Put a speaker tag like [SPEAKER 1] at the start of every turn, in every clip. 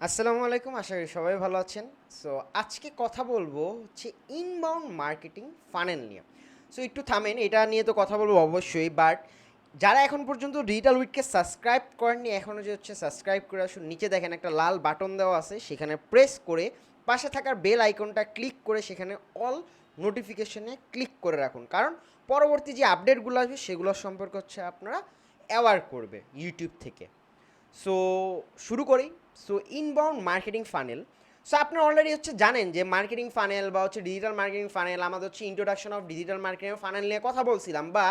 [SPEAKER 1] আসসালামু আলাইকুম, আশা করি সবাই ভালো আছেন। সো আজকে কথা বলবো হচ্ছে ইনবাউন্ড মার্কেটিং ফানেল নিয়ে। সো একটু থামেন, এটা নিয়ে তো কথা বলবো অবশ্যই, বাট যারা এখন পর্যন্ত ডিজিটাল উইটকে সাবস্ক্রাইব করেননি এখনও যে হচ্ছে সাবস্ক্রাইব করে আসুন। নিচে দেখেন একটা লাল বাটন দেওয়া আছে, সেখানে প্রেস করে পাশে থাকার বেল আইকনটা ক্লিক করে সেখানে অল নোটিফিকেশনে ক্লিক করে রাখুন, কারণ পরবর্তী যে আপডেটগুলো আসবে সেগুলোর সম্পর্কে হচ্ছে আপনারা অ্যাওয়ার করবে ইউটিউব থেকে। সো শুরু করি। So inbound marketing funnel. So আপনারা অলরেডি হচ্ছে জানেন যে মার্কেটিং ফানেল বা হচ্ছে ডিজিটাল মার্কেটিং ফানেল, আমাদের হচ্ছে introduction of digital marketing funnel নিয়ে কথা বলছিলাম, বা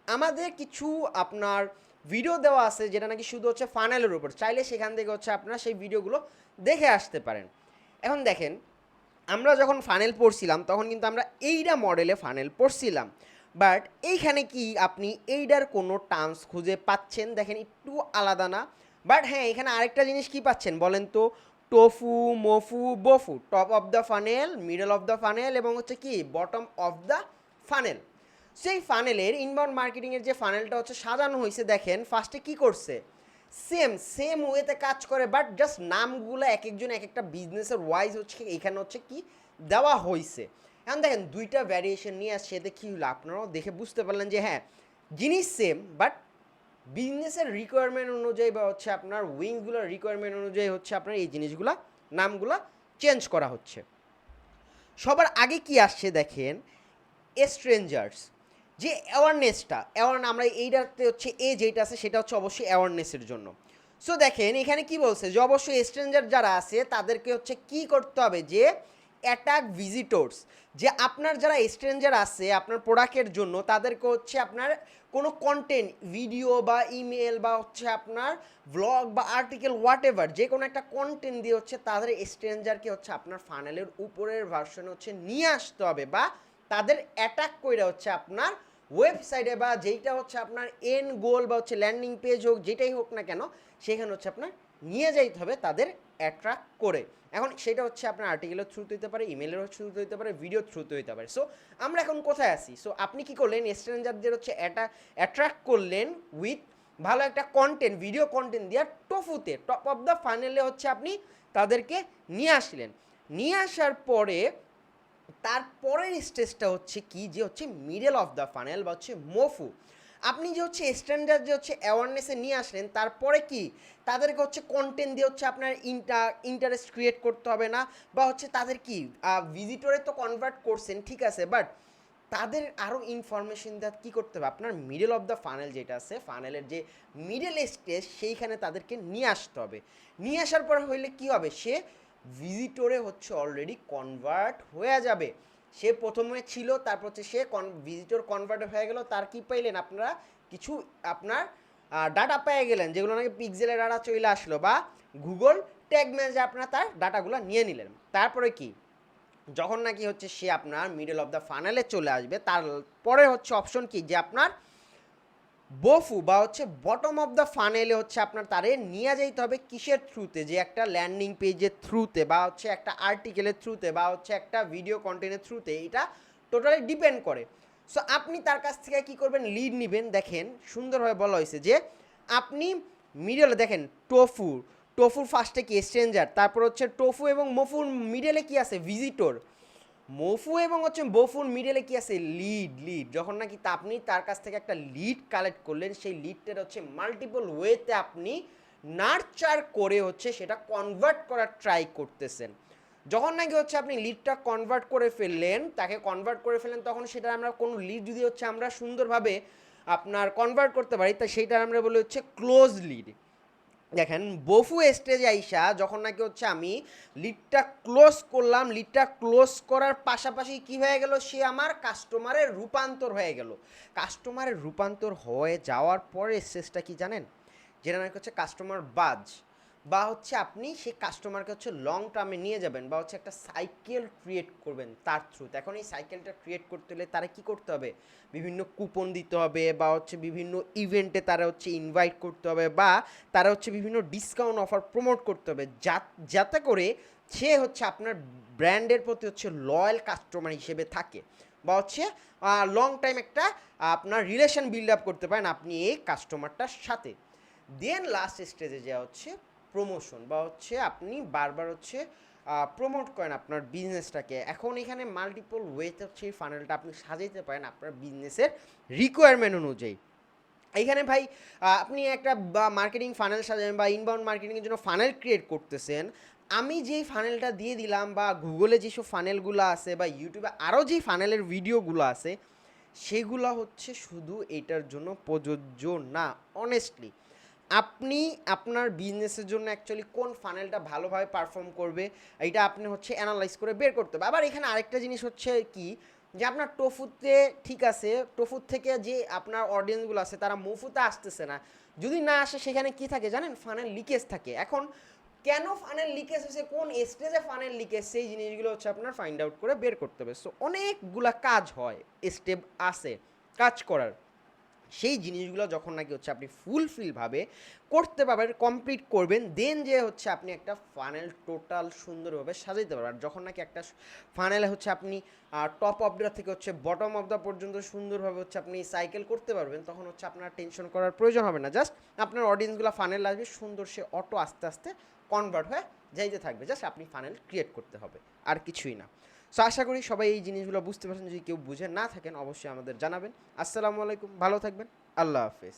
[SPEAKER 1] আমাদের কিছু আপনার ভিডিও দেওয়া আছে যেটা নাকি শুধু হচ্ছে ফানেলের উপর, চাইলে সেখান থেকে হচ্ছে আপনারা সেই ভিডিওগুলো দেখে আসতে পারেন। এখন দেখেন, আমরা যখন ফানেল পড়ছিলাম তখন কিন্তু আমরা এইটা মডেলে ফানেল পড়ছিলাম, বাট এইখানে কি আপনি এইটার কোনো টার্মস খুঁজে পাচ্ছেন? দেখেন একটু আলাদা না? বাট হ্যাঁ, এখানে আরেকটা জিনিস কি পাচ্ছেন বলেন তো? TOFU, MOFU, BOFU, top of the funnel, middle of the funnel এবং হচ্ছে কি বটম অফ দ্য ফানেল। সেই ফানেলের ইনবাউন্ড মার্কেটিংয়ের যে ফানেলটা হচ্ছে সাজানো হয়েছে, দেখেন ফার্স্টে কি করছে, সেম সেম ওয়েতে কাজ করে, বাট জাস্ট নামগুলো এক একজন এক একটা বিজনেসের ওয়াইজ হচ্ছে এখানে হচ্ছে কি দেওয়া হয়েছে। এখন দেখেন দুইটা ভ্যারিয়েশন নিয়ে আসছে, এতে কী হলো আপনারাও দেখে বুঝতে পারলেন যে হ্যাঁ, জিনিস সেম, বাট বিজনেসের রিকোয়ারমেন্ট অনুযায়ী বা হচ্ছে আপনার উইংসগুলোর রিকোয়ারমেন্ট অনুযায়ী হচ্ছে আপনার এই জিনিসগুলা নামগুলা চেঞ্জ করা হচ্ছে। সবার আগে কি আসছে দেখেন, স্ট্রেঞ্জার্স, যে অ্যাওয়ারনেসটা আমরা এইটাতে হচ্ছে যেটা আছে সেটা হচ্ছে অবশ্যই অ্যাওয়ারনেসের জন্য। সো দেখেন এখানে কি বলছে যে অবশ্যই স্ট্রেঞ্জার যারা আছে তাদেরকে হচ্ছে কি করতে হবে, যে অ্যাটাক ভিজিটর্স, যে আপনার যারা স্ট্রেঞ্জার আছে আপনার প্রোডাক্টের জন্য তাদেরকে হচ্ছে আপনার কোনো কন্টেন্ট, ভিডিও বা ইমেল বা হচ্ছে আপনার ব্লগ বা আর্টিকেল হোয়াট এভার, যে কোনো একটা কন্টেন্ট দিয়ে হচ্ছে তাদের স্ট্রেঞ্জারকে হচ্ছে আপনার ফানেলের উপরের ভার্সনে হচ্ছে নিয়ে আসতে হবে, বা তাদের অ্যাটাক করে হচ্ছে আপনার ওয়েবসাইটে বা যেইটা হচ্ছে আপনার এন্ড গোল বা হচ্ছে ল্যান্ডিং পেজ হোক, যেটাই হোক না কেন সেখানে হচ্ছে আপনার নিয়ে যাইতে হবে তাদের অ্যাট্রাক্ট করে। এখন সেটা হচ্ছে আপনার আর্টিকেলের থ্রুতে হতে পারে, ইমেলের থ্রুতে হতে পারে, ভিডিও থ্রুতে হতে পারে। সো আমরা এখন কোথায় আসি? সো আপনি কি করলেন, স্ট্রেঞ্জারদের হচ্ছে অ্যাট্রাক্ট করলেন উইথ ভালো একটা কন্টেন্ট, ভিডিও কন্টেন্ট দিয়ে টফুতে টপ অফ দ্য ফাইনালে হচ্ছে আপনি তাদেরকে নিয়ে আসলেন। নিয়ে আসার পরে তারপরের স্টেজটা হচ্ছে কি, যে হচ্ছে মিডল অফ দ্য ফানেল বা হচ্ছে মফু। আপনি যে হচ্ছে স্ট্যান্ডার্ড যে হচ্ছে অ্যাওয়ারনেসে নিয়ে আসলেন, তারপরে কি তাদেরকে হচ্ছে কন্টেন্ট দিয়ে হচ্ছে আপনার ইন্টারেস্ট ক্রিয়েট করতে হবে না, বা হচ্ছে তাদের কি ভিজিটরে তো কনভার্ট করছেন ঠিক আছে, বাট তাদের আরও ইনফরমেশন দেওয়া কী করতে হবে, আপনার মিডল অফ দ্য ফানেল যেটা আছে, ফানেলের যে মিডল স্টেজ সেইখানে তাদেরকে নিয়ে আসতে হবে। নিয়ে আসার পর হইলে কি হবে, সে ভিজিটরে হচ্ছে অলরেডি কনভার্ট হয়ে যাবে। সে প্রথমে ছিল, তারপর হচ্ছে সে ভিজিটর কনভার্ট হয়ে গেল, তার কি পাইলেন আপনারা, কিছু আপনার ডাটা পেয়ে গেলেন, যেগুলো নাকি পিক্সেলের ডাটা চলে আসলো, বা গুগল ট্যাগ ম্যানেজে আপনারা তার ডাটাগুলো নিয়ে নিলেন। তারপরে কি, যখন নাকি হচ্ছে সে আপনার মিডল অফ দ্য ফানেলে চলে আসবে, তারপরে হচ্ছে অপশন কি, যে আপনার বফু বা হচ্ছে বটম অফ দ্য ফানেলে হচ্ছে আপনার তারে নিয়ে যাইতে হবে কিসের থ্রুতে, যে একটা ল্যান্ডিং পেজের থ্রুতে, বা হচ্ছে একটা আর্টিকেলের থ্রুতে, বা হচ্ছে একটা ভিডিও কন্টেন্টের থ্রুতে। এটা টোটালি ডিপেন্ড করে। সো আপনি তার কাছ থেকে কী করবেন, লিড নেবেন। দেখেন সুন্দরভাবে বলা হয়েছে যে আপনি মিডলে দেখেন টোফুর ফার্স্টে কি স্ট্রেঞ্জার, তারপর হচ্ছে টোফু এবং মফুর মিডলে কি আছে, ভিজিটর। মফু এবং হচ্ছে বফুর মিডলে কি আছে, লিড। যখন নাকি আপনি তার কাছ থেকে একটা লিড কালেক্ট করলেন, সেই লিডটার হচ্ছে মাল্টিপল ওয়েতে আপনি নার্চার করে হচ্ছে সেটা কনভার্ট করার ট্রাই করতেছেন। যখন নাকি হচ্ছে আপনি লিডটা কনভার্ট করে ফেললেন, তাকে কনভার্ট করে ফেললেন, তখন সেটা আমরা কোনো লিড যদি হচ্ছে আমরা সুন্দরভাবে আপনার কনভার্ট করতে পারি, তা সেইটা আমরা বলি হচ্ছে ক্লোজ লিড। দেখেন বফু স্টেজে আইসা যখন নাকি হচ্ছে আমি লিডটা ক্লোজ করলাম, লিডটা ক্লোজ করার পাশাপাশি কি হয়ে গেল, সে আমার কাস্টমারের রূপান্তর হয়ে গেল। কাস্টমারের রূপান্তর হয়ে যাওয়ার পরে স্টেজটা কি জানেন, যেটা নাকি হচ্ছে কাস্টমার বাজ, বা হচ্ছে আপনি সেই কাস্টমারকে হচ্ছে লং টার্মে নিয়ে যাবেন, বা হচ্ছে একটা সাইকেল ক্রিয়েট করবেন তার থ্রুতে। এখন এই সাইকেলটা ক্রিয়েট করতে হলে তারা কী করতে হবে, বিভিন্ন কুপন দিতে হবে, বা হচ্ছে বিভিন্ন ইভেন্টে তারা হচ্ছে ইনভাইট করতে হবে, বা তারা হচ্ছে বিভিন্ন ডিসকাউন্ট অফার প্রমোট করতে হবে, যাতে করে সে হচ্ছে আপনার ব্র্যান্ডের প্রতি হচ্ছে লয়াল কাস্টমার হিসেবে থাকে, বা হচ্ছে লং টাইম একটা আপনার রিলেশন বিল্ড আপ করতে পারেন আপনি এই কাস্টমারটার সাথে। দেন লাস্ট স্টেজে যা হচ্ছে প্রমোশন বা হচ্ছে আপনি বারবার হচ্ছে প্রমোট করেন আপনার বিজনেসটাকে। এখন এখানে মাল্টিপল ওয়েতে হচ্ছে এই ফানেলটা আপনি সাজাইতে পারেন আপনার বিজনেসের রিকোয়ারমেন্ট অনুযায়ী। এইখানে ভাই আপনি একটা বা মার্কেটিং ফানেল সাজাবেন বা ইনবাউন্ড মার্কেটিংয়ের জন্য ফানেল ক্রিয়েট করতেছেন। আমি যেই ফানেলটা দিয়ে দিলাম বা গুগলে যেসব ফানেলগুলো আছে বা ইউটিউবে আরও যেই ফানেলের ভিডিওগুলো আছে সেগুলো হচ্ছে শুধু এটার জন্য প্রযোজ্য না। অনেস্টলি আপনি আপনার বিজনেসের জন্য অ্যাকচুয়ালি কোন ফানেলটা ভালোভাবে পারফর্ম করবে এটা আপনি হচ্ছে অ্যানালাইজ করে বের করতে হবে। আবার এখানে আরেকটা জিনিস হচ্ছে কি, যে আপনার টোফুতে ঠিক আছে, টোফুর থেকে যে আপনার অডিয়েন্সগুলো আছে তারা মুফুতে আসতেছে না, যদি না আসে সেখানে কি থাকে জানেন, ফানেল লিকেজ থাকে। এখন কেন ফানেল লিকেজ হচ্ছে, কোন স্টেজে ফানেল লিকেজ, সেই জিনিসগুলো হচ্ছে আপনার ফাইন্ড আউট করে বের করতে হবে। সো অনেকগুলা কাজ হয়, স্টেপ আছে কাজ করার। সেই জিনিসগুলো যখন নাকি হচ্ছে আপনি ফুলফিলভাবে করতে পারবেন, কমপ্লিট করবেন, দেন যে হচ্ছে আপনি একটা ফানেল টোটাল সুন্দরভাবে সাজাইতে পারবেন। আর যখন নাকি একটা ফানেলে হচ্ছে আপনি টপ অফ দ্য থেকে হচ্ছে বটম অফ দ্য পর্যন্ত সুন্দরভাবে হচ্ছে আপনি সাইকেল করতে পারবেন, তখন হচ্ছে আপনার টেনশন করার প্রয়োজন হবে না। জাস্ট আপনার অডিয়েন্সগুলো ফানেল আসবে সুন্দর, সে অটো আস্তে আস্তে কনভার্ট হয়ে যাইতে থাকবে, জাস্ট আপনি ফানেল ক্রিয়েট করতে হবে, আর কিছুই না। সো আশা করি সবাই এই জিনিসগুলো বুঝতে পারছেন। যদি কেউ বুঝে না থাকেন অবশ্যই আমাদের জানাবেন। আসসালামু আলাইকুম, ভালো থাকবেন, আল্লাহ হাফেজ।